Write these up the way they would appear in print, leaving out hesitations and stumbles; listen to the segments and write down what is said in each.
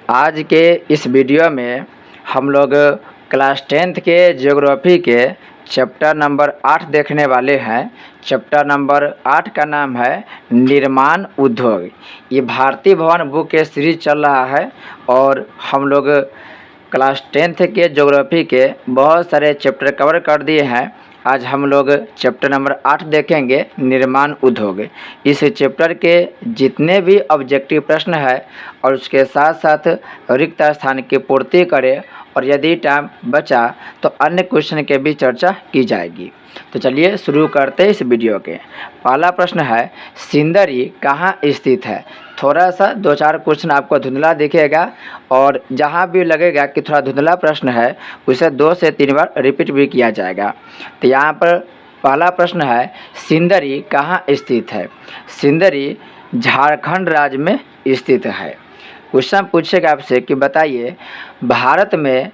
आज के इस वीडियो में हम लोग क्लास 10th के ज्योग्राफी के चैप्टर नंबर 8 देखने वाले हैं। चैप्टर नंबर 8 का नाम है निर्माण उद्योग। ये भारतीय भवन बुक के सीरीज चल रहा है और हम लोग क्लास 10th के ज्योग्राफी के बहुत सारे चैप्टर कवर कर दिए हैं। आज हम लोग चैप्टर नंबर 8 देखेंगे निर्माण उद्योग। इस चैप्टर के जितने भी ऑब्जेक्टिव प्रश्न है और उसके साथ साथ रिक्त स्थान की पूर्ति करें और यदि टाइम बचा तो अन्य क्वेश्चन के भी चर्चा की जाएगी। तो चलिए शुरू करते हैं इस वीडियो के। पहला प्रश्न है सिंदरी कहाँ स्थित है। थोड़ा सा 2-4 क्वेश्चन आपको धुंधला दिखेगा और जहाँ भी लगेगा कि थोड़ा धुंधला प्रश्न है उसे 2 से 3 बार रिपीट भी किया जाएगा। तो यहाँ पर पहला प्रश्न है सिंदरी कहाँ स्थित है। सिंदरी झारखंड राज्य में स्थित है। क्वेश्चन पूछेगा आपसे कि बताइए भारत में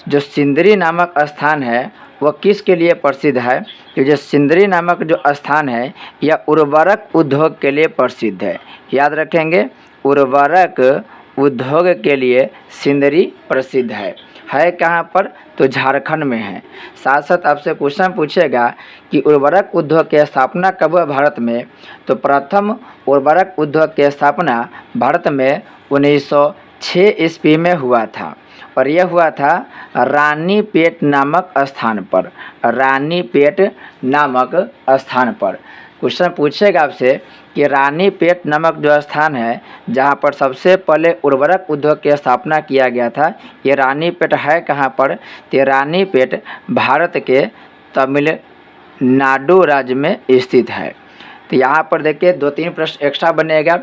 जो सिंदरी नामक स्थान है वह किसके लिए प्रसिद्ध है। तो जो सिंदरी नामक जो स्थान है यह उर्वरक उद्योग के लिए प्रसिद्ध है। याद रखेंगे उर्वरक उद्योग के लिए सिंदरी प्रसिद्ध है कहाँ पर, तो झारखंड में है। साथ साथ आपसे क्वेश्चन पूछेगा कि उर्वरक उद्योग की स्थापना कब हुआ भारत में। तो प्रथम उर्वरक उद्योग की स्थापना भारत में 1906 ईस्वी में हुआ था और यह हुआ था रानीपेट नामक स्थान पर। रानीपेट नामक स्थान पर क्वेश्चन पूछेगा आपसे कि रानीपेट नामक जो स्थान है जहाँ पर सबसे पहले उर्वरक उद्योग की स्थापना किया गया था, ये रानीपेट है कहाँ पर। तो रानीपेट भारत के तमिलनाडु राज्य में स्थित है। तो यहाँ पर देखिए 2-3 प्रश्न एक्स्ट्रा बनेगा।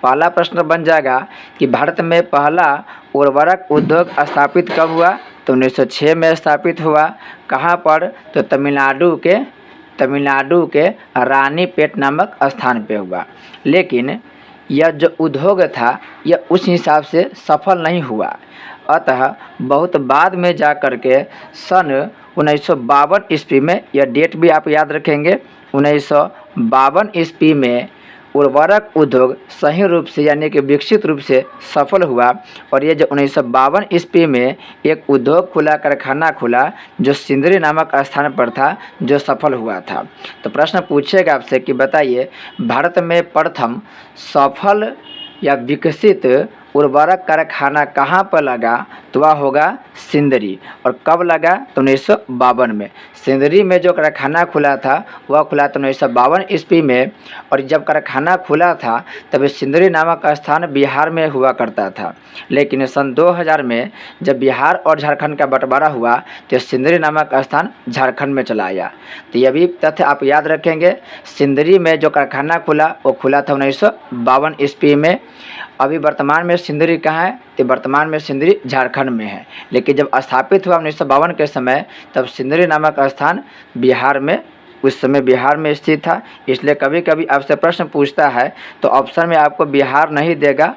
पहला प्रश्न बन जाएगा कि भारत में पहला उर्वरक उद्योग स्थापित कब हुआ। तो 1906 में स्थापित हुआ। कहाँ पर, तो तमिलनाडु के रानीपेट नामक स्थान पे हुआ। लेकिन यह जो उद्योग था यह उस हिसाब से सफल नहीं हुआ, अतः बहुत बाद में जा कर के सन 1952 ईस्वी में, यह डेट भी आप याद रखेंगे, 1952 ईस्वी में उर्वरक उद्योग सही रूप से यानी कि विकसित रूप से सफल हुआ। और ये जो 1952 ईस्वी में एक उद्योग खुला, कारखाना खुला जो सिंदरी नामक स्थान पर था, जो सफल हुआ था। तो प्रश्न पूछेगा आपसे कि बताइए भारत में प्रथम सफल या विकसित उर्वरक कारखाना कहाँ पर लगा। तो वह होगा सिंदरी। और कब लगा, तो 1952 में। सिंदरी में जो कारखाना खुला था वह खुला था 1952 ईस्वी में। और जब कारखाना खुला था तब सिंदरी नामक स्थान बिहार में हुआ करता था। लेकिन सन 2000 में जब बिहार और झारखंड का बंटवारा हुआ तो सिंदरी नामक स्थान झारखंड में चला आया। तो यह भी तथ्य आप याद रखेंगे। सिंदरी में जो कारखाना खुला वो खुला था 1952 ईस्वी में। अभी वर्तमान में सिंदरी कहाँ है, तो वर्तमान में सिंदरी झारखंड में है। लेकिन जब स्थापित हुआ 1952 के समय तब सिंदरी नामक स्थान बिहार में, उस समय बिहार में स्थित था। इसलिए कभी कभी आपसे प्रश्न पूछता है तो ऑप्शन में आपको बिहार नहीं देगा,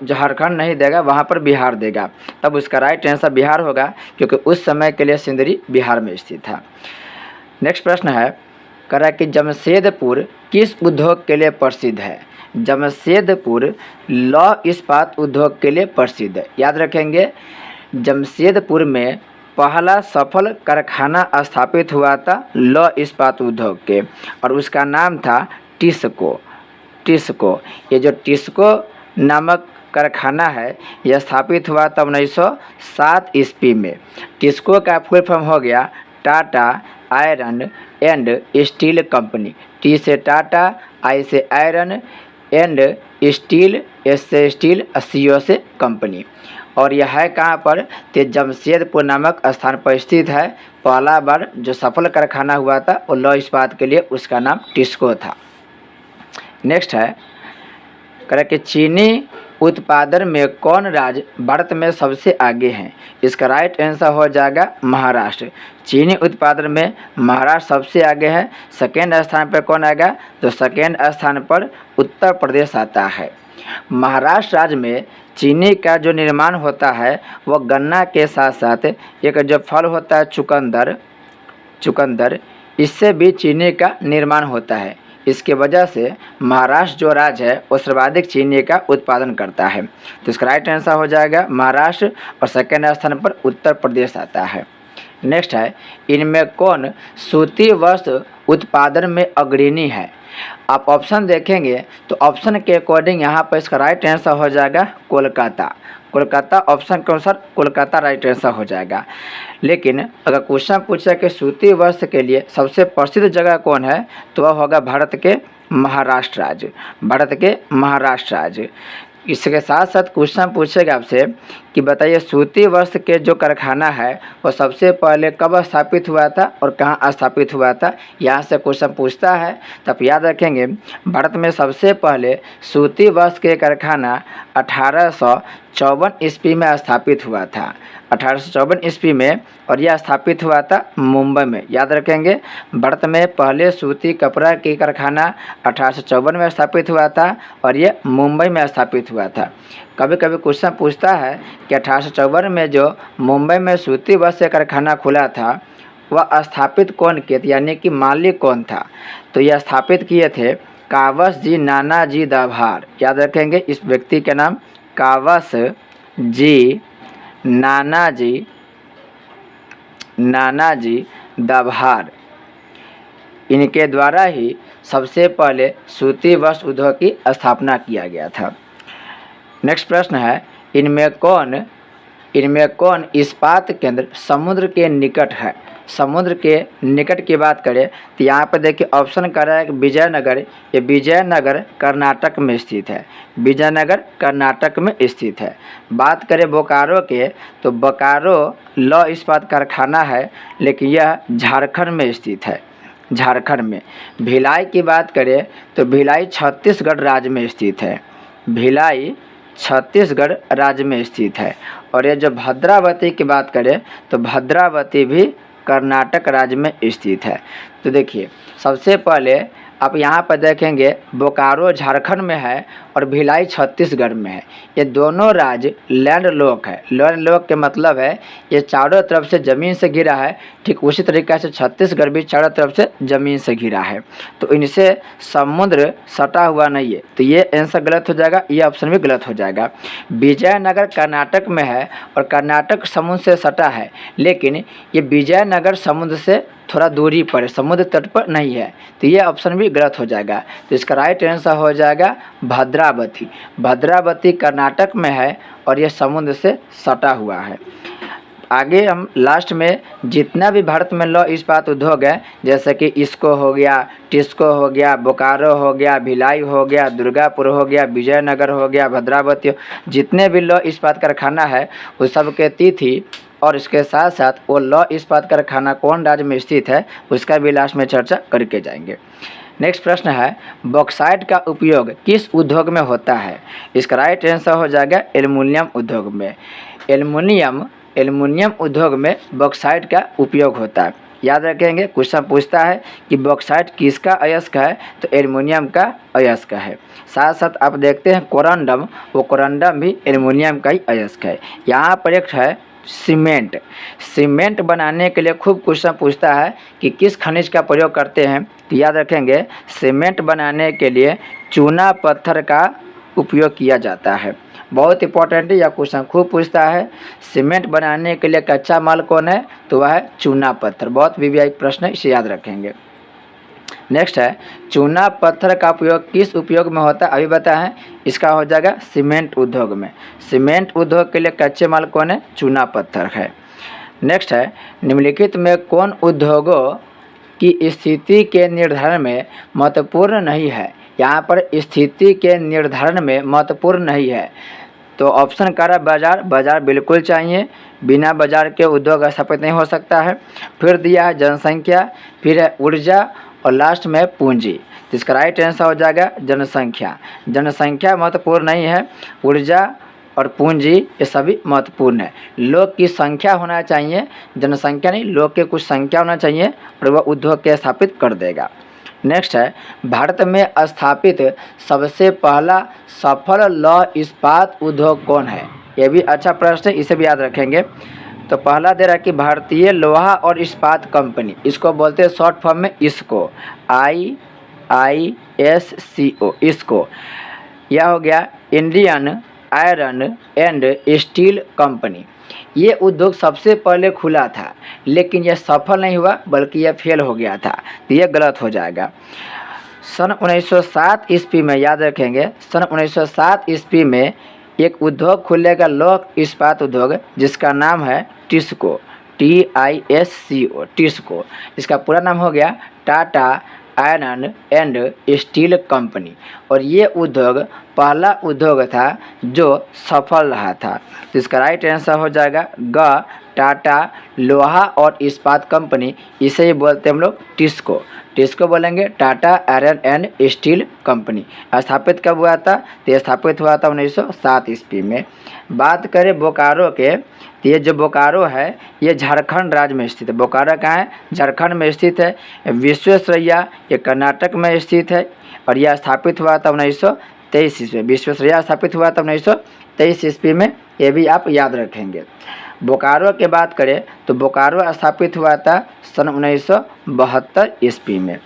झारखंड नहीं देगा, वहाँ पर बिहार देगा, तब उसका राइट आंसर बिहार होगा क्योंकि उस समय के लिए सिंदरी बिहार में स्थित था। नेक्स्ट प्रश्न है कह रहा है कि जमशेदपुर किस उद्योग के लिए प्रसिद्ध है। जमशेदपुर लौह इस्पात उद्योग के लिए प्रसिद्ध है। याद रखेंगे जमशेदपुर में पहला सफल कारखाना स्थापित हुआ था लौह इस्पात उद्योग के और उसका नाम था टिस्को। ये जो टिस्को नामक कारखाना है यह स्थापित हुआ था 1907 ईस्वी में। टिस्को का फुल फॉर्म हो गया Tata iron and steel company. T से टाटा, आई से आयरन, एंड स्टील, एस से स्टील, सी ओ से कंपनी। और यह है कहाँ पर, तो जमशेदपुर नामक स्थान पर स्थित है। पहला बार जो सफल कारखाना हुआ था वो लौह इस्पात के लिए, उसका नाम टिस्को था। नेक्स्ट है कह कि चीनी उत्पादन में कौन राज्य भारत में सबसे आगे है। इसका राइट आंसर हो जाएगा महाराष्ट्र। चीनी उत्पादन में महाराष्ट्र सबसे आगे है। सेकेंड स्थान पर कौन आएगा, तो सेकेंड स्थान पर उत्तर प्रदेश आता है। महाराष्ट्र राज्य में चीनी का जो निर्माण होता है वह गन्ना के साथ साथ एक जो फल होता है चुकंदर, इससे भी चीनी का निर्माण होता है। इसके वजह से महाराष्ट्र जो राज्य है वो सर्वाधिक चीनी का उत्पादन करता है। तो इसका राइट आंसर हो जाएगा महाराष्ट्र और सेकेंड स्थान पर उत्तर प्रदेश आता है। नेक्स्ट है, इनमें कौन सूती वस्त्र उत्पादन में अग्रणी है? आप ऑप्शन देखेंगे तो ऑप्शन के अकॉर्डिंग यहाँ पर इसका राइट आंसर हो जाएगा कोलकाता। कोलकाता ऑप्शन के अनुसार कोलकाता राइट आंसर हो जाएगा। लेकिन अगर क्वेश्चन पूछा कि सूती वस्त्र के लिए सबसे प्रसिद्ध जगह कौन है, तो वह होगा भारत के महाराष्ट्र राज्य। भारत के महाराष्ट्र राज्य। इसके साथ साथ क्वेश्चन पूछेगा आपसे कि बताइए सूती वस्त्र के जो कारखाना है वो सबसे पहले कब स्थापित हुआ था और कहाँ स्थापित हुआ था, यहाँ से क्वेश्चन पूछता है। तो आप याद रखेंगे भारत में सबसे पहले सूती वस्त्र के कारखाना 1854 ईस्वी में स्थापित हुआ था। 1854 ईस्वी में, और यह स्थापित हुआ था मुंबई में। याद रखेंगे भारत में पहले सूती कपड़ा की कारखाना 1854 में स्थापित हुआ था और यह मुंबई में स्थापित हुआ था। कभी कभी क्वेश्चन पूछता है कि 1854 में जो मुंबई में सूती वस्त्र कारखाना खुला था वह स्थापित कौन किए थे, यानी कि मालिक कौन था? तो यह स्थापित किए थे कावस जी नानाजी दाभार। याद रखेंगे इस व्यक्ति के नाम कावस जी नानाजी दाभार। इनके द्वारा ही सबसे पहले सूती वस्त्र उद्योग की स्थापना किया गया था। नेक्स्ट प्रश्न है, इनमें कौन इस्पात केंद्र समुद्र के निकट है? समुद्र के निकट की बात करें तो यहाँ पर देखिए ऑप्शन कर रहा है कि विजयनगर। ये विजयनगर कर्नाटक में स्थित है। विजयनगर कर्नाटक में स्थित है। बात करें बोकारो के तो बोकारो लौह इस्पात कारखाना है, लेकिन यह झारखंड में स्थित है। झारखंड में। भिलाई की बात करें तो भिलाई छत्तीसगढ़ राज्य में स्थित है। भिलाई छत्तीसगढ़ राज्य में स्थित है। और ये जो भद्रावती की बात करें तो भद्रावती भी कर्नाटक राज्य में स्थित है। तो देखिए सबसे पहले आप यहाँ पर देखेंगे बोकारो झारखंड में है और भिलाई छत्तीसगढ़ में है। ये दोनों राज्य लैंड लॉक है। लैंड लॉक के मतलब है ये चारों तरफ से ज़मीन से घिरा है। ठीक उसी तरीक़े से छत्तीसगढ़ भी चारों तरफ से ज़मीन से घिरा है, तो इनसे समुद्र सटा हुआ नहीं है। तो ये आंसर गलत हो जाएगा, ये ऑप्शन भी गलत हो जाएगा। विजयनगर कर्नाटक में है और कर्नाटक समुद्र से सटा है, लेकिन ये विजयनगर समुद्र से थोड़ा दूरी पर है, समुद्र तट पर नहीं है। तो ये ऑप्शन भी गलत हो जाएगा। तो इसका राइट आंसर हो जाएगा भद्रावती। भद्रावती कर्नाटक में है और ये समुद्र से सटा हुआ है। आगे हम लास्ट में जितना भी भारत में लौह इस्पात उद्योग है, जैसे कि इसको हो गया, टिस्को हो गया, बोकारो हो गया, भिलाई हो गया, दुर्गापुर हो गया, विजयनगर हो गया, भद्रावती, जितने भी लौह इस्पात कारखाना है उस सब के तिथि और इसके साथ साथ वो लौह इस्पात कारखाना कौन राज्य में स्थित है उसका भी लास्ट में चर्चा करके जाएंगे। नेक्स्ट प्रश्न है, बॉक्साइट का उपयोग किस उद्योग में होता है? इसका राइट आंसर हो जाएगा एल्युमिनियम उद्योग में। एल्युमिनियम उद्योग में बॉक्साइट का उपयोग होता है। याद रखेंगे क्वेश्चन पूछता है कि बॉक्साइट किसका अयस्क है, तो एल्युमिनियम का अयस्क है। साथ साथ आप देखते हैं कोरंडम, वो कोरंडम भी एल्युमिनियम का ही अयस्क है। यहाँ पर एक है सीमेंट बनाने के लिए खूब क्वेश्चन पूछता है कि किस खनिज का प्रयोग करते हैं। तो याद रखेंगे सीमेंट बनाने के लिए चूना पत्थर का उपयोग किया जाता है। बहुत इंपॉर्टेंट है, यह क्वेश्चन खूब पूछता है। सीमेंट बनाने के लिए कच्चा माल कौन है, तो वह है चूना पत्थर। बहुत वीवीआई प्रश्न है, इसे याद रखेंगे। नेक्स्ट है, चूना पत्थर का उपयोग किस उपयोग में होता है, अभी बताएं। इसका हो जाएगा सीमेंट उद्योग में। सीमेंट उद्योग के लिए कच्चे माल कौन है, चूना पत्थर है। नेक्स्ट है, निम्नलिखित में कौन उद्योगों की स्थिति के निर्धारण में महत्वपूर्ण नहीं है? यहाँ पर स्थिति के निर्धारण में महत्वपूर्ण नहीं है, तो ऑप्शन कर रहा है बाजार बिल्कुल चाहिए। बिना बाजार के उद्योग स्थापित नहीं हो सकता है। फिर दिया है जनसंख्या, फिर है ऊर्जा और लास्ट में पूंजी। तो इसका राइट आंसर हो जाएगा जनसंख्या। जनसंख्या महत्वपूर्ण नहीं है, ऊर्जा और पूंजी ये सभी महत्वपूर्ण है। लोग की संख्या होना चाहिए, जनसंख्या नहीं, लोग के कुछ संख्या होना चाहिए और वह उद्योग के स्थापित कर देगा। नेक्स्ट है, भारत में स्थापित सबसे पहला सफल लौह इस्पात उद्योग कौन है? यह भी अच्छा प्रश्न है, इसे भी याद रखेंगे। तो पहला दे रहा है कि भारतीय लोहा और इस्पात कंपनी, इसको बोलते हैं शॉर्ट फॉर्म में इसको, ISCO, इसको। यह हो गया Indian iron and steel company. ये उद्योग सबसे पहले खुला था, लेकिन यह सफल नहीं हुआ बल्कि यह फेल हो गया था, तो यह गलत हो जाएगा। सन 1907 ईस्वी में, याद रखेंगे, सन 1907 ईस्वी में एक उद्योग खुलेगा, लौह इस्पात उद्योग, जिसका नाम है टिस्को, TISCO, टिस्को। इसका पूरा नाम हो गया Tata iron and steel company. और ये उद्योग पहला उद्योग था जो सफल रहा था, तो इसका राइट आंसर हो जाएगा ग, टाटा लोहा और इस्पात कंपनी। इसे ही बोलते हैं हम लोग टिस्को। टिस्को बोलेंगे Tata iron and steel company. स्थापित कब हुआ था? तो ये स्थापित हुआ था 1907 ईस्वी में। बात करें बोकारो के, तो ये जो बोकारो है ये झारखंड राज्य में स्थित है। बोकारो कहाँ है? झारखंड में स्थित है। विश्वेश्वरैया ये कर्नाटक में स्थित है और यह स्थापित हुआ था 1923 ईस्वी। विश्वेश्वरैया स्थापित हुआ था 1923 ईस्वी में, ये भी आप याद रखेंगे। बोकारो की बात करें तो बोकारो स्थापित हुआ था सन 1972 ईस्वी में।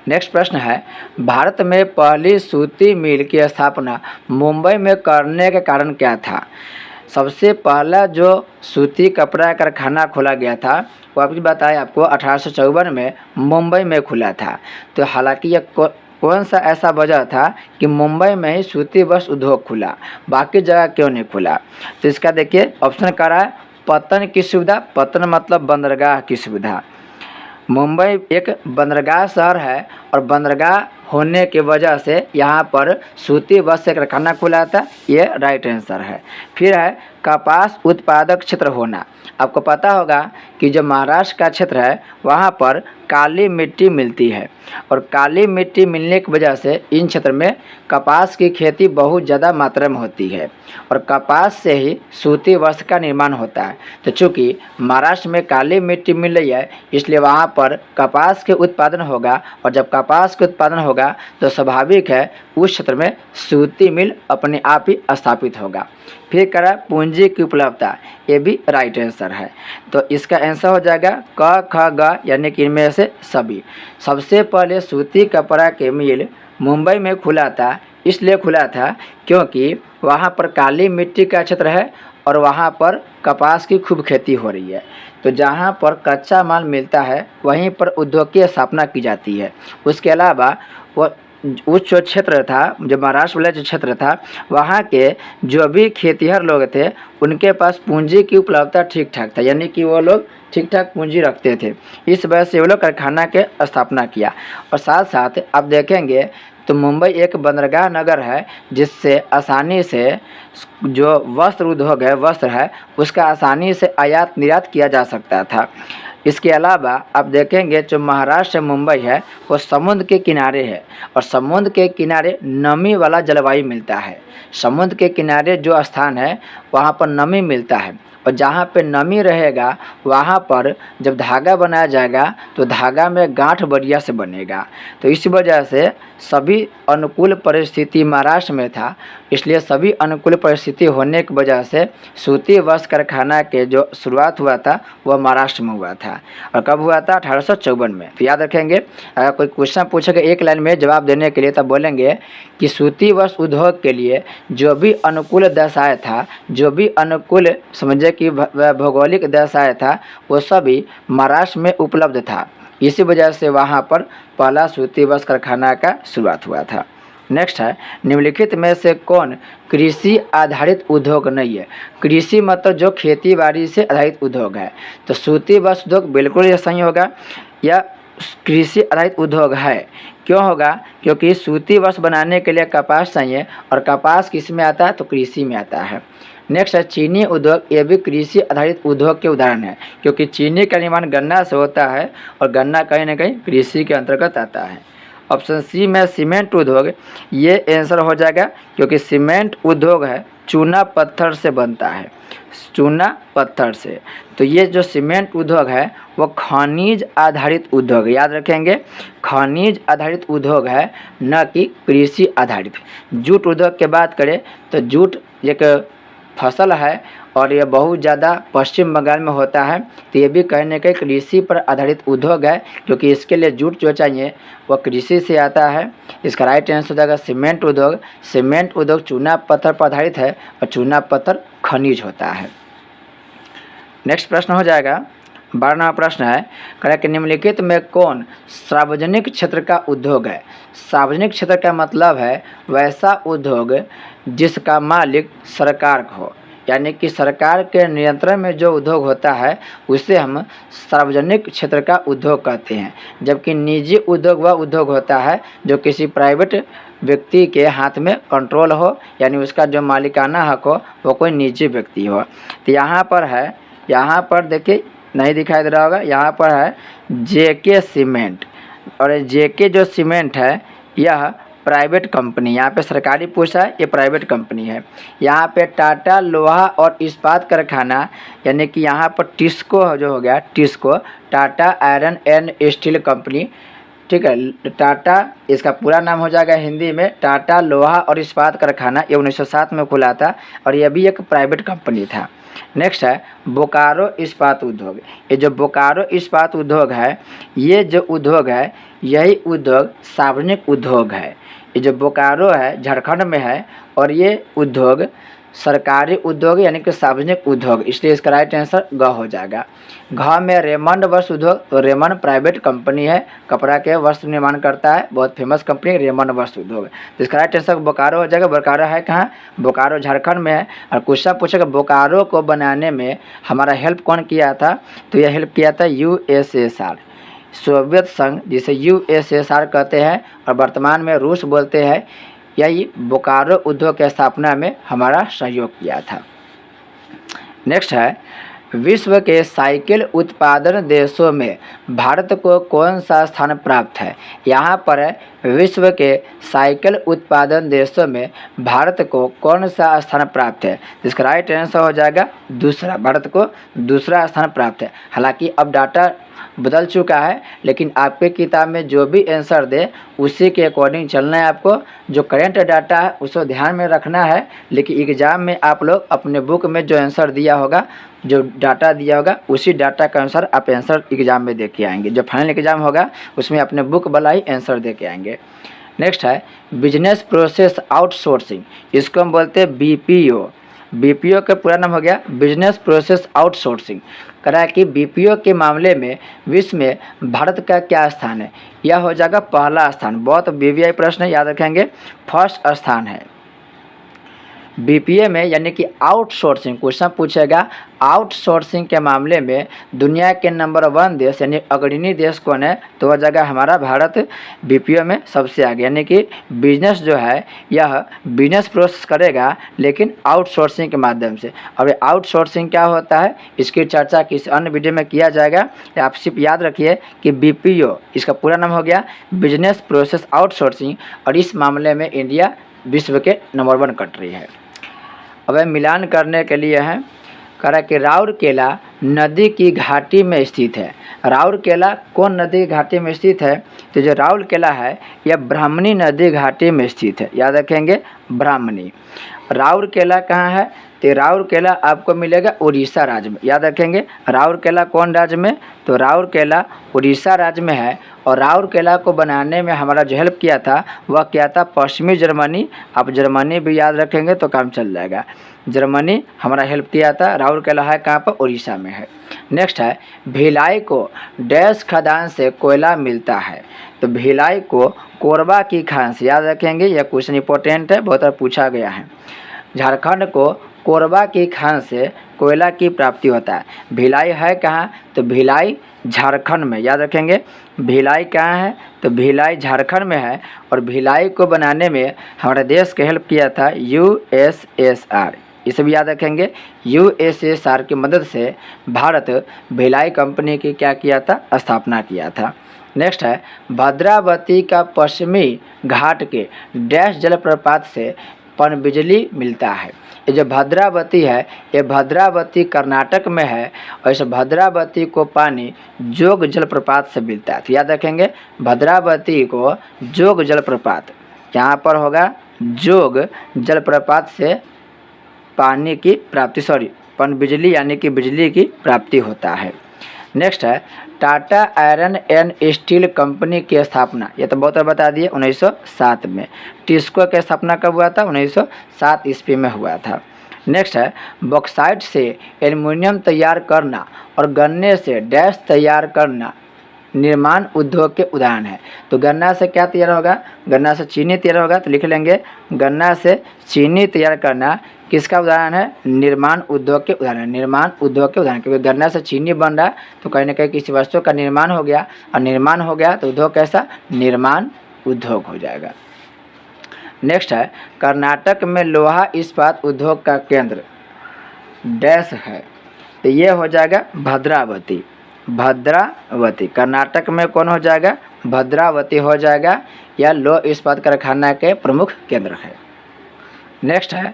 नेक्स्ट प्रश्न है, भारत में पहली सूती मिल की स्थापना मुंबई में करने के कारण क्या था? सबसे पहला जो सूती कपड़ा कारखाना खोला गया था वो अभी बताया आपको 1854 में मुंबई में खुला था। तो हालांकि यह कौन सा ऐसा वजह था कि मुंबई में ही सूती वस्त्र उद्योग खुला, बाकी जगह क्यों नहीं खुला? तो इसका देखिए ऑप्शन कर रहा है पतन की सुविधा। पतन मतलब बंदरगाह की सुविधा। मुंबई एक बंदरगाह शहर है और बंदरगाह होने की वजह से यहाँ पर सूती वस्त्र कारखाना खुला था, ये राइट आंसर है। फिर है कपास उत्पादक क्षेत्र होना। आपको पता होगा कि जो महाराष्ट्र का क्षेत्र है वहाँ पर काली मिट्टी मिलती है और काली मिट्टी मिलने की वजह से इन क्षेत्र में कपास की खेती बहुत ज़्यादा मात्रा में होती है और कपास से ही सूती वस्त्र का निर्माण होता है। तो चूँकि महाराष्ट्र में काली मिट्टी मिल रही है इसलिए वहाँ पर कपास के उत्पादन होगा और जब कपास के उत्पादन होगा तो स्वाभाविक है उस क्षेत्र में सूती मिल अपने आप ही स्थापित होगा। फिर करा पूंजी की उपलब्धता, ये भी राइट आंसर है। तो इसका आंसर हो जाएगा क ख ग, यानी कि इनमें से सभी। सबसे पहले सूती कपड़ा के मिल मुंबई में खुला था, इसलिए खुला था क्योंकि वहाँ पर काली मिट्टी का क्षेत्र है और वहाँ पर कपास की खूब खेती हो रही है। तो जहाँ पर कच्चा माल मिलता है वहीं पर उद्योग की स्थापना की जाती है। उसके अलावा वो उस जो क्षेत्र था, जो महाराष्ट्र वाला जो क्षेत्र था, वहाँ के जो भी खेतिहर लोग थे उनके पास पूंजी की उपलब्धता ठीक ठाक था, यानी कि वो लोग ठीक ठाक पूंजी रखते थे। इस वजह से वो लोग कारखाना के स्थापना किया। और साथ साथ आप देखेंगे तो मुंबई एक बंदरगाह नगर है जिससे आसानी से जो वस्त्र उद्योग है, वस्त्र है, उसका आसानी से आयात निर्यात किया जा सकता था। इसके अलावा आप देखेंगे जो महाराष्ट्र मुंबई है वो समुद्र के किनारे है और समुद्र के किनारे नमी वाला जलवायु मिलता है। समुद्र के किनारे जो स्थान है वहाँ पर नमी मिलता है और जहाँ पे नमी रहेगा वहाँ पर जब धागा बनाया जाएगा तो धागा में गांठ बढ़िया से बनेगा। तो इस वजह से सभी अनुकूल परिस्थिति महाराष्ट्र में था, इसलिए सभी अनुकूल परिस्थिति होने की वजह से सूती वस्त्र कारखाना के जो शुरुआत हुआ था वह महाराष्ट्र में हुआ था। और कब हुआ था? 1854 में। तो याद रखेंगे, अगर कोई क्वेश्चन पूछेगा एक लाइन में जवाब देने के लिए तब बोलेंगे कि सूती वस्त्र उद्योग के लिए जो भी अनुकूल दशाएँ था, जो भी अनुकूल समझे कि भौगोलिक दशाएँ था, वो सभी महाराष्ट्र में उपलब्ध था। इसी वजह से वहाँ पर पहला सूती वस्त्र कारखाना का शुरुआत हुआ था। नेक्स्ट है, निम्नलिखित में से कौन कृषि आधारित उद्योग नहीं है? कृषि मतलब जो खेती बाड़ी से आधारित उद्योग है। तो सूती वस्त्र उद्योग बिल्कुल ये सही होगा, या कृषि आधारित उद्योग है। क्यों होगा? क्योंकि सूती वस्त्र बनाने के लिए कपास चाहिए और कपास किस में आता है? तो कृषि में आता है। नेक्स्ट है चीनी उद्योग, ये भी कृषि आधारित उद्योग के उदाहरण है क्योंकि चीनी का निर्माण गन्ना से होता है और गन्ना कहीं ना कहीं कृषि के अंतर्गत आता है। ऑप्शन सी में सीमेंट उद्योग, ये आंसर हो जाएगा क्योंकि सीमेंट उद्योग है चूना पत्थर से बनता है, चूना पत्थर से। तो ये जो सीमेंट उद्योग है वो खनिज आधारित उद्योग, याद रखेंगे, खनिज आधारित उद्योग है, न कि कृषि आधारित। जूट उद्योग की बात करें तो जूट एक फसल है और यह बहुत ज़्यादा पश्चिम बंगाल में होता है। तो ये भी कहने का कृषि पर आधारित उद्योग है, क्योंकि इसके लिए जूट जो चाहिए वह कृषि से आता है। इसका राइट आंसर हो जाएगा सीमेंट उद्योग। सीमेंट उद्योग चूना पत्थर पर आधारित है और चूना पत्थर खनिज होता है। नेक्स्ट प्रश्न हो जाएगा 12वां प्रश्न है, कह कि निम्नलिखित में कौन सार्वजनिक क्षेत्र का उद्योग है। सार्वजनिक क्षेत्र का मतलब है वैसा उद्योग जिसका मालिक सरकार हो, यानी कि सरकार के नियंत्रण में जो उद्योग होता है उसे हम सार्वजनिक क्षेत्र का उद्योग कहते हैं। जबकि निजी उद्योग वह उद्योग होता है जो किसी प्राइवेट व्यक्ति के हाथ में कंट्रोल हो, यानी उसका जो मालिकाना हक हो वो कोई निजी व्यक्ति हो। तो यहाँ पर देखिए नहीं दिखाई दे रहा होगा, यहाँ पर है जेके सीमेंट, और जेके जो सीमेंट है यह प्राइवेट कंपनी, यहाँ पे सरकारी पूछा है, ये प्राइवेट कंपनी है। यहाँ पे टाटा लोहा और इस्पात कारखाना, यानी कि यहाँ पर टिस्को जो हो गया, TISCO Tata iron and steel company, ठीक है। टाटा इसका पूरा नाम हो जाएगा हिंदी में टाटा लोहा और इस्पात कारखाना। ये 1907 में खुला था और यह भी एक प्राइवेट कंपनी था। नेक्स्ट है बोकारो इस्पात उद्योग। ये जो बोकारो इस्पात उद्योग है, ये जो उद्योग है यही उद्योग सार्वजनिक उद्योग है। ये जो बोकारो है झारखंड में है और ये उद्योग सरकारी उद्योग यानी कि सार्वजनिक उद्योग, इसलिए इसका राइट आंसर ग हो जाएगा। घ में रेमंड वस्त्र उद्योग, तो रेमंड प्राइवेट कंपनी है, कपड़ा के वस्त्र निर्माण करता है, बहुत फेमस कंपनी रेमंड वस्त्र उद्योग। तो इसका राइट आंसर बोकारो हो जाएगा। बोकारो है कहाँ? बोकारो झारखंड में है। और क्वेश्चन पूछेगा बोकारो को बनाने में हमारा हेल्प कौन किया था, तो यह हेल्प किया था USSR, सोवियत संघ, जिसे USSR कहते हैं और वर्तमान में रूस बोलते हैं। यही बोकारो उद्योग की स्थापना में हमारा सहयोग किया था। नेक्स्ट है विश्व के साइकिल उत्पादन देशों में भारत को कौन सा स्थान प्राप्त है। यहाँ पर है विश्व के साइकिल उत्पादन देशों में भारत को कौन सा स्थान प्राप्त है। जिसका राइट आंसर हो जाएगा दूसरा, भारत को दूसरा स्थान प्राप्त है। हालांकि अब डाटा बदल चुका है, लेकिन आपके किताब में जो भी आंसर दे उसी के अकॉर्डिंग चलना है। आपको जो करंट डाटा है उसको ध्यान में रखना है, लेकिन एग्ज़ाम में आप लोग अपने बुक में जो आंसर दिया होगा, जो डाटा दिया होगा, उसी डाटा के अनुसार आप आंसर एग्ज़ाम में दे के आएंगे। जो फाइनल एग्ज़ाम होगा उसमें अपने बुक वाला ही आंसर दे के आएंगे। नेक्स्ट है बिजनेस प्रोसेस आउटसोर्सिंग, इसको हम बोलते हैं BPO। BPO का पूरा नाम हो गया बिजनेस प्रोसेस आउटसोर्सिंग। करा कि BPO के मामले में विश्व में भारत का क्या स्थान है। यह हो जाएगा पहला स्थान। बहुत BVI प्रश्न याद रखेंगे, फर्स्ट स्थान है BPO में, यानी कि आउटसोर्सिंग क्वेश्चन पूछेगा। आउटसोर्सिंग के मामले में दुनिया के नंबर 1 देश यानी अग्रणी देश कौन है, तो वह जगह हमारा भारत BPO में सबसे आगे। यानी कि बिजनेस जो है यह बिजनेस प्रोसेस करेगा लेकिन आउटसोर्सिंग के माध्यम से। और आउटसोर्सिंग क्या होता है इसकी चर्चा किसी अन्य वीडियो में किया जाएगा। आप सिर्फ याद रखिए कि BPO इसका पूरा नाम हो गया बिजनेस प्रोसेस आउटसोर्सिंग, और इस मामले में इंडिया विश्व के नंबर 1 कंट्री है। अब मिलान करने के लिए है, करा कि राउरकेला नदी की घाटी में स्थित है। राउरकेला कौन नदी की घाटी में स्थित है, तो जो राउरकेला है यह ब्राह्मणी नदी घाटी में स्थित है। याद रखेंगे ब्राह्मणी। राउरकेला कहाँ है, तो राउरकेला आपको मिलेगा उड़ीसा राज्य में। याद रखेंगे राउरकेला कौन राज्य में, तो राउरकेला उड़ीसा राज्य में है। और राउरकेला को बनाने में हमारा जो हेल्प किया था वह क्या था, पश्चिमी जर्मनी। आप जर्मनी भी याद रखेंगे तो काम चल जाएगा। जर्मनी हमारा हेल्प किया था। राउरकेला है कहाँ पर, उड़ीसा में है। नेक्स्ट है भिलाई को डैश खदान से कोयला मिलता है, तो भिलाई को कोरबा की खान से। याद रखेंगे यह क्वेश्चन इंपॉर्टेंट है, बहुत बार पूछा गया है। झारखंड को कोरबा की खान से कोयला की प्राप्ति होता है। भिलाई है कहाँ, तो भिलाई झारखंड में। याद रखेंगे भिलाई कहाँ है, तो भिलाई झारखंड में है। और भिलाई को बनाने में हमारे देश के हेल्प किया था USSR। इसे भी याद रखेंगे USSR की मदद से भारत भिलाई कंपनी की क्या किया था, स्थापना किया था। नेक्स्ट है भद्रावती का पश्चिमी घाट के डैश जलप्रपात से पनबिजली मिलता है। ये जो भद्रावती है ये भद्रावती कर्नाटक में है, और इस भद्रावती को पानी जोग जलप्रपात से मिलता है। तो याद रखेंगे भद्रावती को जोग जलप्रपात, यहाँ पर होगा जोग जलप्रपात से पानी की प्राप्ति पनबिजली यानी कि बिजली की प्राप्ति होता है। नेक्स्ट है Tata iron and steel company की स्थापना, ये तो बहुत बता दिए 1907 में। टिस्को की स्थापना कब हुआ था? 1907 ईस्वी में हुआ था। नेक्स्ट है बॉक्साइट से एल्युमिनियम तैयार करना और गन्ने से डैश तैयार करना निर्माण उद्योग के उदाहरण है। तो गन्ना से क्या तैयार होगा? गन्ना से चीनी तैयार होगा, तो लिख लेंगे गन्ना से चीनी तैयार करना किसका उदाहरण है? निर्माण उद्योग के उदाहरण, निर्माण उद्योग के उदाहरण। क्योंकि गन्ना से चीनी बन रहा है तो कहीं ना कहीं किसी वस्तु का निर्माण हो गया, और निर्माण हो गया तो उद्योग कैसा? निर्माण उद्योग हो जाएगा। नेक्स्ट है कर्नाटक में लोहा इस्पात उद्योग का केंद्र डैश है, तो ये हो जाएगा भद्रावती। भद्रावती कर्नाटक में कौन हो जाएगा? भद्रावती हो जाएगा, यह लोह इस्पात कारखाना के प्रमुख केंद्र है। नेक्स्ट है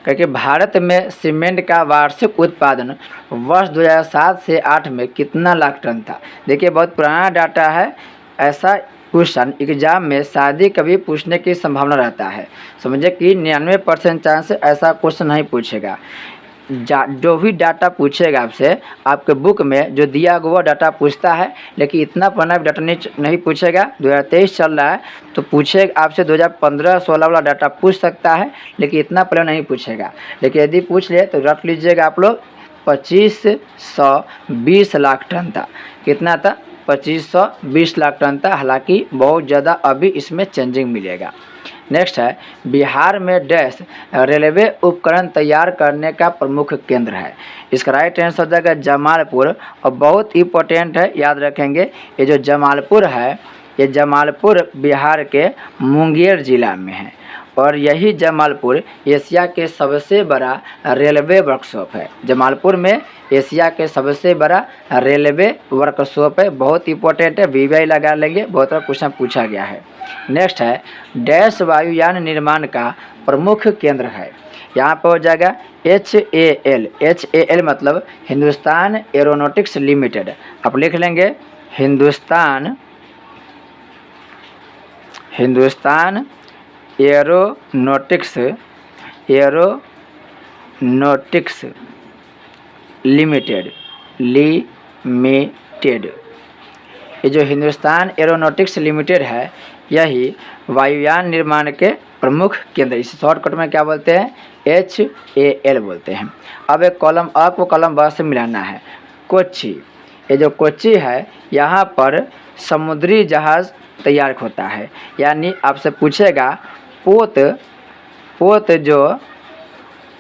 क्योंकि भारत में सीमेंट का वार्षिक उत्पादन वर्ष 2007 से 8 में कितना लाख टन था? देखिए बहुत पुराना डाटा है, ऐसा क्वेश्चन एग्जाम में शायद ही कभी पूछने की संभावना रहता है। समझे कि 99% चांस ऐसा क्वेश्चन नहीं पूछेगा। जो भी डाटा पूछेगा आपसे, आपके बुक में जो दिया हुआ वो डाटा पूछता है, लेकिन इतना पुराना डाटा नहीं पूछेगा। 2023 चल रहा है तो पूछेगा आपसे 2015-16 वाला डाटा पूछ सकता है, लेकिन इतना पहले नहीं पूछेगा। लेकिन यदि पूछ ले तो रख लीजिएगा आप लोग 2520 लाख टन था। कितना था? 2520 लाख टन था। हालांकि बहुत ज़्यादा अभी इसमें चेंजिंग मिलेगा। नेक्स्ट है बिहार में डैश रेलवे उपकरण तैयार करने का प्रमुख केंद्र है। इसका राइट आंसर हो जाएगा जमालपुर। और बहुत इंपॉर्टेंट है, याद रखेंगे, ये जो जमालपुर है, ये जमालपुर बिहार के मुंगेर जिला में है। और यही जमालपुर एशिया के सबसे बड़ा रेलवे वर्कशॉप है। जमालपुर में एशिया के सबसे बड़ा रेलवे वर्कशॉप है। बहुत इंपॉर्टेंट है, वीवीआई लगा लेंगे, बहुत सारा क्वेश्चन पूछा गया है। नेक्स्ट है डैश वायुयान निर्माण का प्रमुख केंद्र है। यहाँ पर हो जाएगा HAL। HAL मतलब हिंदुस्तान एरोनॉटिक्स लिमिटेड। आप लिख लेंगे हिंदुस्तान एरोनॉटिक्स लिमिटेड। ये जो हिंदुस्तान एरोनॉटिक्स लिमिटेड है, यही वायुयान निर्माण के प्रमुख केंद्र, इसे शॉर्टकट में क्या बोलते हैं? HAL बोलते हैं। अब एक कॉलम अ को कॉलम ब से मिलाना है। कोच्चि, ये जो कोच्चि है, यहाँ पर समुद्री जहाज़ तैयार होता है। यानी आपसे पूछेगा पोत जो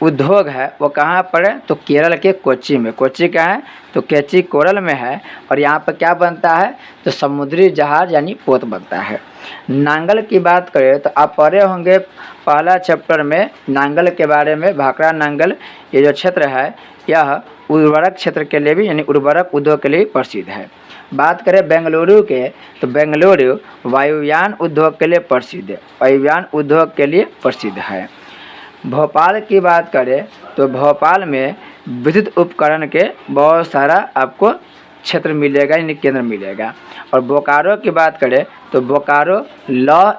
उद्योग है वो कहाँ पर है? तो केरल के कोच्चि में। कोच्चि कहाँ है? तो कोच्चि केरल में है। और यहाँ पर क्या बनता है? तो समुद्री जहाज यानी पोत बनता है। नांगल की बात करें तो आप पढ़े होंगे पहला चैप्टर में नांगल के बारे में। भाखड़ा नांगल ये जो क्षेत्र है, यह उर्वरक क्षेत्र के लिए भी यानी उर्वरक उद्योग के लिए प्रसिद्ध है। बात करें बेंगलुरु के, तो बेंगलुरु वायुयान उद्योग के लिए प्रसिद्ध है। वायुयान उद्योग के लिए प्रसिद्ध है। भोपाल की बात करें तो भोपाल में विद्युत उपकरण के बहुत सारा आपको क्षेत्र मिलेगा यानी केंद्र मिलेगा। और बोकारो की बात करें तो बोकारो लौह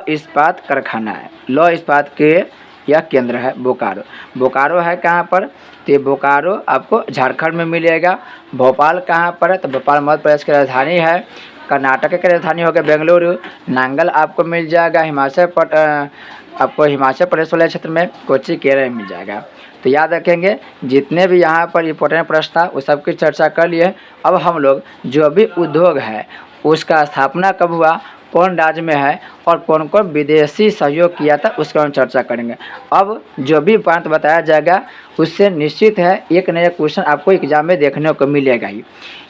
इस्पात कारखाना है। लौह इस्पात के यह केंद्र है बोकारो। बोकारो है कहाँ पर? तो ये बोकारो आपको झारखंड में मिलेगा। भोपाल कहाँ पर है? तो भोपाल मध्य प्रदेश की राजधानी है। कर्नाटक की राजधानी हो गया बेंगलुरु। नांगल आपको मिल जाएगा हिमाचल प्रदेश वाले क्षेत्र में। कोच्चि केरल में मिल जाएगा। तो याद रखेंगे जितने भी यहाँ पर इंपॉर्टेंट प्रश्न था वो सब की चर्चा कर लिए। अब हम लोग जो भी उद्योग है उसका स्थापना कब हुआ, कौन राज्य में है और कौन कौन विदेशी सहयोग किया था उसके बारे में चर्चा करेंगे। अब जो भी पॉइंट बताया जाएगा उससे निश्चित है एक नया क्वेश्चन आपको एग्जाम में देखने को मिलेगा ही।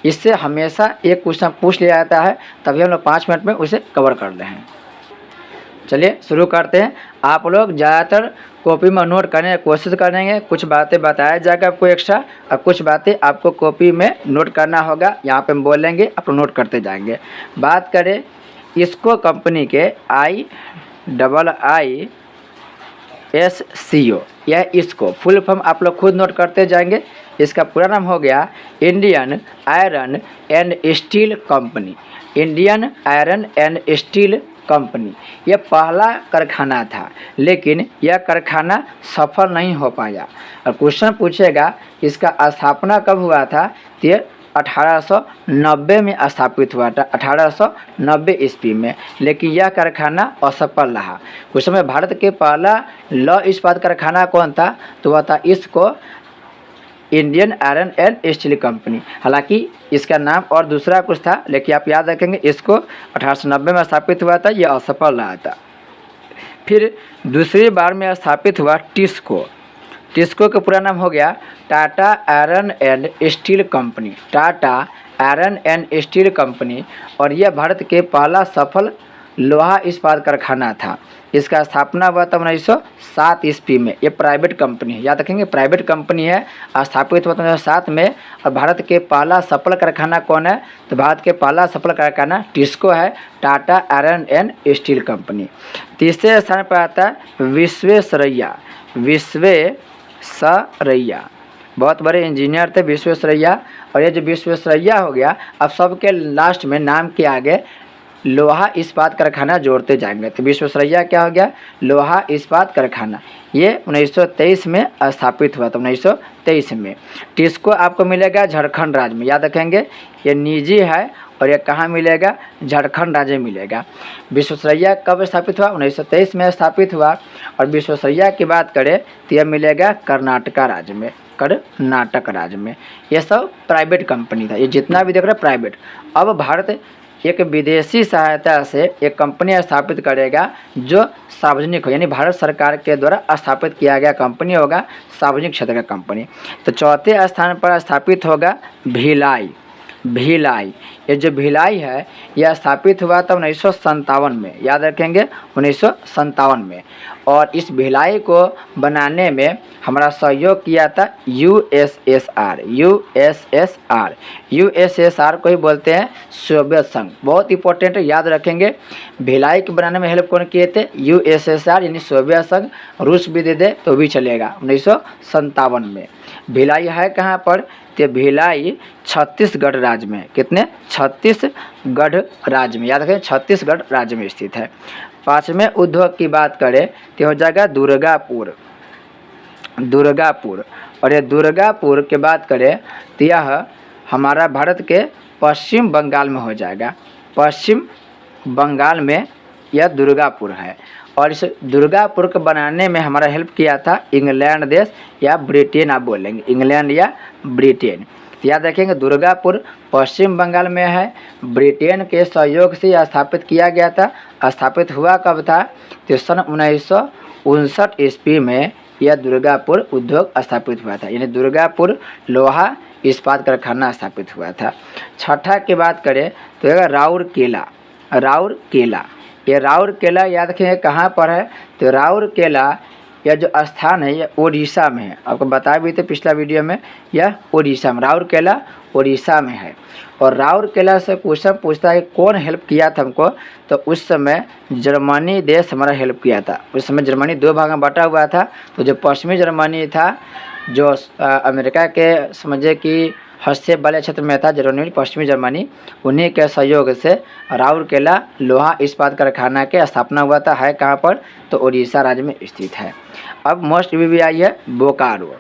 इससे हमेशा एक क्वेश्चन पूछ लिया जाता है, तभी हम लोग 5 मिनट में उसे कवर कर रहे हैं। चलिए शुरू करते हैं। आप लोग ज़्यादातर कॉपी में नोट करने की कोशिश करेंगे। कुछ बातें बताया जाएगा आपको एक्स्ट्रा, और कुछ बातें आपको कॉपी में नोट करना होगा। यहाँ पे हम बोलेंगे, आप नोट करते जाएंगे। बात करें इसको कंपनी के IISCO, यह इसको फुल फॉर्म आप लोग खुद नोट करते जाएंगे। इसका पूरा नाम हो गया Indian iron and steel company. Indian iron and steel company. यह पहला कारखाना था, लेकिन यह कारखाना सफल नहीं हो पाया। और क्वेश्चन पूछेगा इसका स्थापना कब हुआ था, तो ये 1890 में स्थापित हुआ था, 1890 ईस्वी में, लेकिन यह कारखाना असफल रहा। क्वेश्चन में भारत के पहला लौह इस्पात कारखाना कौन था, तो वह था इसको Indian iron and steel company. हालांकि इसका नाम और दूसरा कुछ था, लेकिन आप याद रखेंगे इसको 1890 में स्थापित हुआ था, यह असफल रहा था। फिर दूसरी बार में स्थापित हुआ टिस्को। टिस्को का पूरा नाम हो गया Tata iron and steel company, Tata iron and steel company. और यह भारत के पहला सफल लोहा इस्पात कारखाना था। इसका स्थापना हुआ था 1907 ईस्वी में। ये प्राइवेट कंपनी है, याद रखेंगे प्राइवेट कंपनी है, स्थापित हुआ था 1907 में। और भारत के पहला सफल कारखाना कौन है, तो भारत के पहला सफल कारखाना टिस्को है, Tata iron and steel company. तीसरे स्थान पर आता है विश्वेश्वरैया। विश्वेश्वरैया बहुत बड़े इंजीनियर थे विश्वेश्वरैया। और ये जो विश्वेश्वरैया हो गया, अब सबके लास्ट में नाम के आगे लोहा इस्पात कारखाना जोड़ते जाएंगे, तो विश्वेश्वरैया क्या हो गया, लोहा इस्पात कारखाना। ये 1923 में स्थापित हुआ था, 1923 में। टिस्को आपको मिलेगा झारखंड राज्य में, याद रखेंगे ये निजी है और ये कहाँ मिलेगा, झारखंड राज्य में मिलेगा। विश्वेश्वरैया कब स्थापित हुआ, 1923 में स्थापित हुआ। और विश्वेश्वरैया की बात करें तो यह मिलेगा कर्नाटका राज्य में, कर्नाटक राज्य में। ये सब प्राइवेट कंपनी था, ये जितना भी देख रहे हैं प्राइवेट। अब भारत एक विदेशी सहायता से एक कंपनी स्थापित करेगा जो सार्वजनिक हो, यानी भारत सरकार के द्वारा स्थापित किया गया कंपनी होगा, सार्वजनिक क्षेत्र का कंपनी। तो चौथे स्थान पर स्थापित होगा भिलाई। भिलाई, ये जो भिलाई है यह स्थापित हुआ था 1957 में, याद रखेंगे 1957 में। और इस भिलाई को बनाने में हमारा सहयोग किया था यूएसएसआर। यूएसएसआर को ही बोलते हैं सोवियत संघ, बहुत इंपॉर्टेंट है, याद रखेंगे। भिलाई के बनाने में हेल्प कौन किए थे, यूएसएसआर यानी सोवियत संघ। रूस भी दे दे तो भी चलेगा। 1957 में भिलाई है कहाँ पर, तो भिलाई छत्तीसगढ़ राज्य में, कितने, छत्तीसगढ़ राज्य में, याद रखें छत्तीसगढ़ राज्य में स्थित है। पाँचवें उद्योग की बात करें तो हो जाएगा दुर्गापुर। दुर्गापुर, और ये दुर्गापुर की बात करें तो यह हमारा भारत के पश्चिम बंगाल में हो जाएगा, पश्चिम बंगाल में यह दुर्गापुर है। और इस दुर्गापुर को बनाने में हमारा हेल्प किया था इंग्लैंड देश या ब्रिटेन, आप बोलेंगे इंग्लैंड या ब्रिटेन। तो याद रखेंगे दुर्गापुर पश्चिम बंगाल में है, ब्रिटेन के सहयोग से यह स्थापित किया गया था। स्थापित हुआ कब था, तो सन 1959 ईस्वी में यह दुर्गापुर उद्योग स्थापित हुआ था, यानी दुर्गापुर लोहा इस्पात कारखाना स्थापित हुआ था। छठा की बात करें तो यह राउरकेला। राउरकेला, ये राउरकेला याद रखेंगे कहाँ पर है, तो राउरकेला यह जो स्थान है यह उड़ीसा में है, आपको बताया भी थे पिछला वीडियो में, यह उड़ीसा में, राउरकेला उड़ीसा में है। और राउरकेला से क्वेश्चन पूछता है कौन हेल्प किया था हमको, तो उस समय जर्मनी देश हमारा हेल्प किया था। उस समय जर्मनी दो भाग में बटा हुआ था, तो जो पश्चिमी जर्मनी था, जो अमेरिका के समझे कि हस्तक्षेप वाले क्षेत्र में था जर्मनी, पश्चिमी जर्मनी, उन्हीं के सहयोग से राउरकेला लोहा इस्पात कारखाना के स्थापना हुआ था। है कहाँ पर, तो उड़ीसा राज्य में स्थित है। अब मोस्ट भी आई है बोकारो,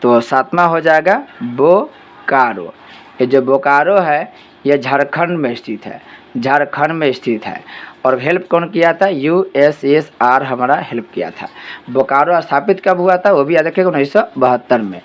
तो सातवां हो जाएगा बोकारो। ये जो बोकारो है यह झारखंड में स्थित है, झारखंड में स्थित है। और हेल्प कौन किया था, यूएसएसआर हमारा हेल्प किया था। बोकारो स्थापित कब हुआ था, वो भी याद रखेंगे 1972 में।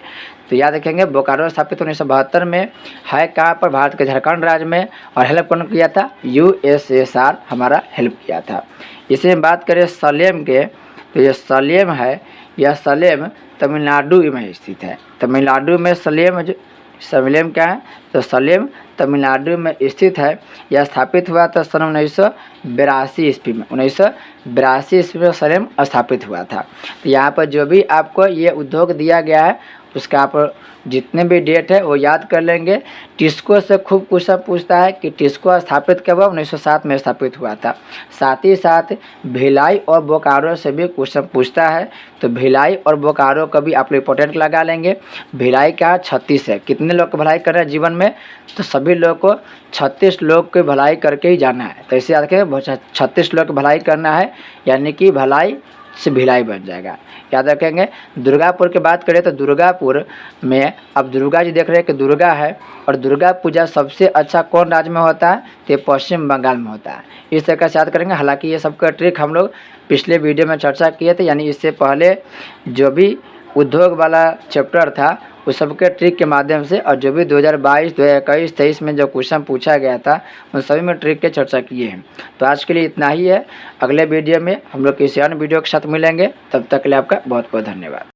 तो याद रखेंगे बोकारो स्थापित 1972 में, है कहाँ पर, भारत के झारखंड राज्य में। और हेल्प कौन किया था, यूएसएसआर हमारा हेल्प किया था। इसी में बात करें सलेम के, तो ये सलेम है, यह सलेम तमिलनाडु में स्थित है। तमिलनाडु में सलेम क्या है, तो सलेम तमिलनाडु में स्थित है। यह स्थापित हुआ था सन 1982 ईस्वी में, 1982 ईस्वी में सलेम स्थापित हुआ था। तो यहाँ पर जो भी आपको ये उद्योग दिया गया है उसका आप जितने भी डेट है वो याद कर लेंगे। टिस्को से खूब क्वेश्चन पूछता है कि टिस्को स्थापित कब हुआ, 1907 में स्थापित हुआ था। साथ ही साथ भिलाई और बोकारो से भी क्वेश्चन पूछता है, तो भिलाई और बोकारो का भी आप लोग इंपॉर्टेंट लगा लेंगे। भिलाई का 36 है, कितने लोग की भलाई कर रहे हैं जीवन में, तो सभी लोग को 36 लोग की भलाई करके ही जाना है। तो इसे याद रखें, 36 लोग की भलाई करना है, यानी कि भलाई से भिलाई बन जाएगा, याद रखेंगे। दुर्गापुर की बात करें तो दुर्गापुर में अब दुर्गा जी देख रहे हैं कि दुर्गा है, और दुर्गा पूजा सबसे अच्छा कौन राज्य में होता है, तो ये पश्चिम बंगाल में होता है। इस तरह से याद करेंगे। हालांकि ये सबका ट्रिक हम लोग पिछले वीडियो में चर्चा किए थे, यानी इससे पहले जो भी उद्योग वाला चैप्टर था उस सबके ट्रिक के माध्यम से, और जो भी 2022, 2021, 23 में जो क्वेश्चन पूछा गया था उन सभी में ट्रिक के चर्चा किए हैं। तो आज के लिए इतना ही है। अगले वीडियो में हम लोग किसी अन्य वीडियो के साथ मिलेंगे, तब तक के लिए आपका बहुत बहुत धन्यवाद।